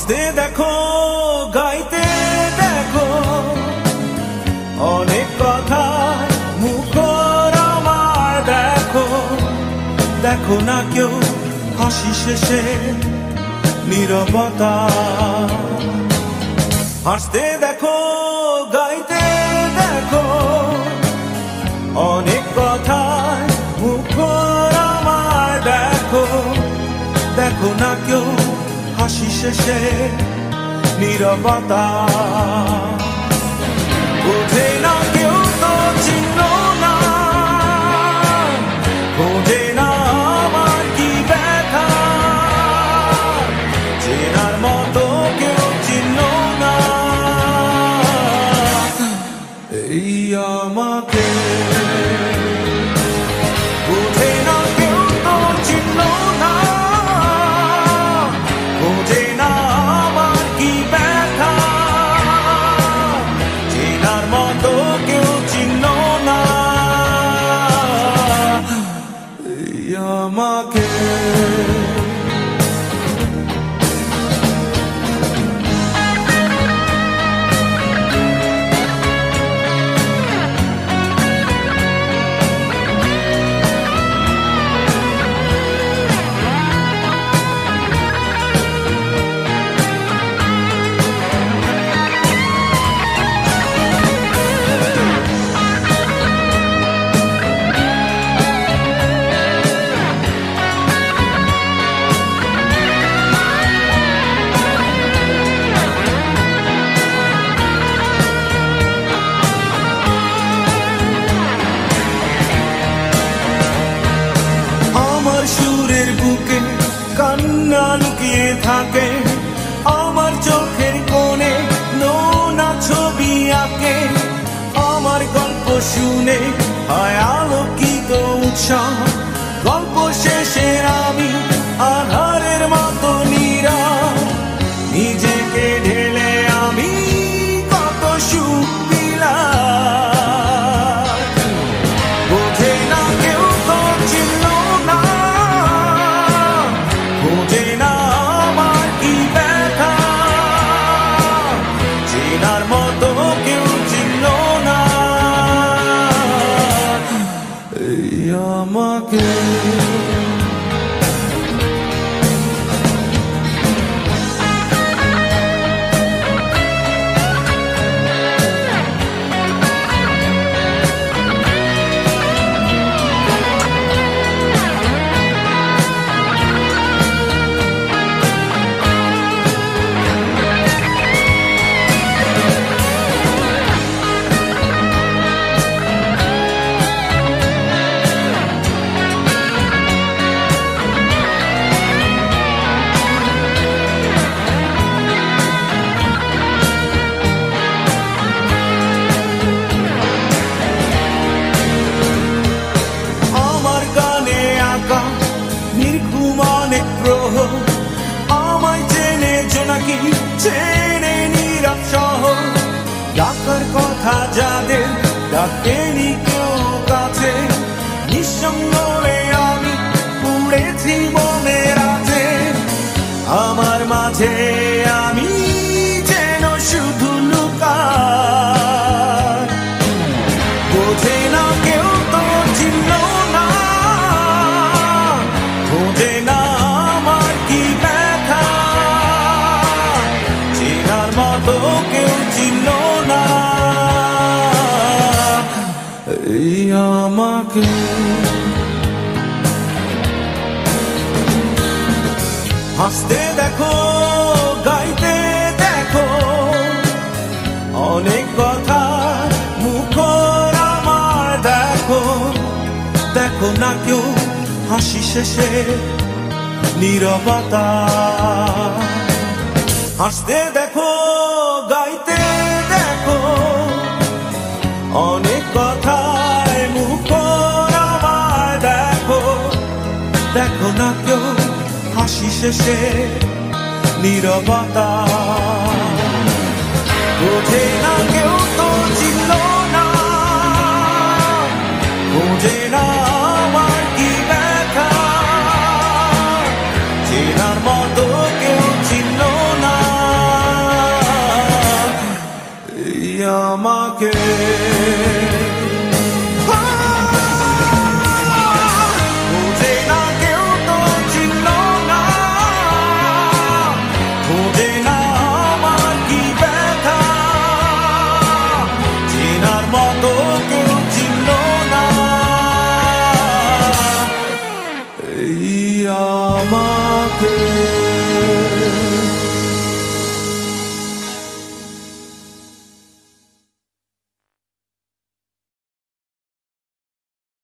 হাসতে দেখো, গাইতে দেখো, অনেক কথা মুখর আমার দেখো, দেখো না কেউ হাসি শেষে নীরবতা। হাসতে দেখো, গাইতে দেখো, অনেক কথা মুখর আমার দেখো, দেখো না কেউ হাসি শেষে নীরবতা। বোঝে না কেউ তো চিহ্ন না, বোঝে না আমার কি ব্যথা, চেনার মতো কেউ চিহ্ন না এই আমাকে। বোঝে না কেউ তো চিহ্ন না, বোঝে না আমার কি ব্যথা, চেনার মতো কেউ চিহ্ন না এই আমাকে। সুরের বুকে কান্না লুকিয়ে থাকে, আমার চোখের কোণে নোনা ছবি আঁকে, আমার গল্প শুনে হয় আলোকিত উৎসাহ, গল্প শেষে আমি আধারের মতো নীরব, নিজেকে ঢেলে আমি কত সুখ দিলাম। বোঝে না কেউ তো চিহ্ন না, বোঝে না আমার কি ব্যথা, চেনার মতো কেউ চিহ্ন না এই আমাকে। আমায় চেনে জোনাকি, চেনে নীরব শহর, ডাকার কথা যাদের ডাকেনি কেউ কাছে, নিঃসঙ্গ আমি পুড়েছি মনের আছে, আমার মাঝে আমি যেন শুধু লুকাই। বোঝে না কেউ তো চিহ্ন না, বোঝে না আমার কি ব্যথা, চেনার মতো কেউ চিহ্ন না এই আমাকে। হাসতে দেখো, গাইতে দেখো, অনেক কথা মুখর আমার দেখো, দেখো না কেউ হাসি শেষে নীরবতা। হাসতে দেখো, গাইতে দেখো, অনেক কথায় মুখর আমার দেখো, দেখো না কেউ হাসি শেষে নীরবতা। বোঝে না কেউ তো চিনল না, বোঝে না আমার কি ব্যথা, চেনার মতো কেউ চিনল না। আমাকে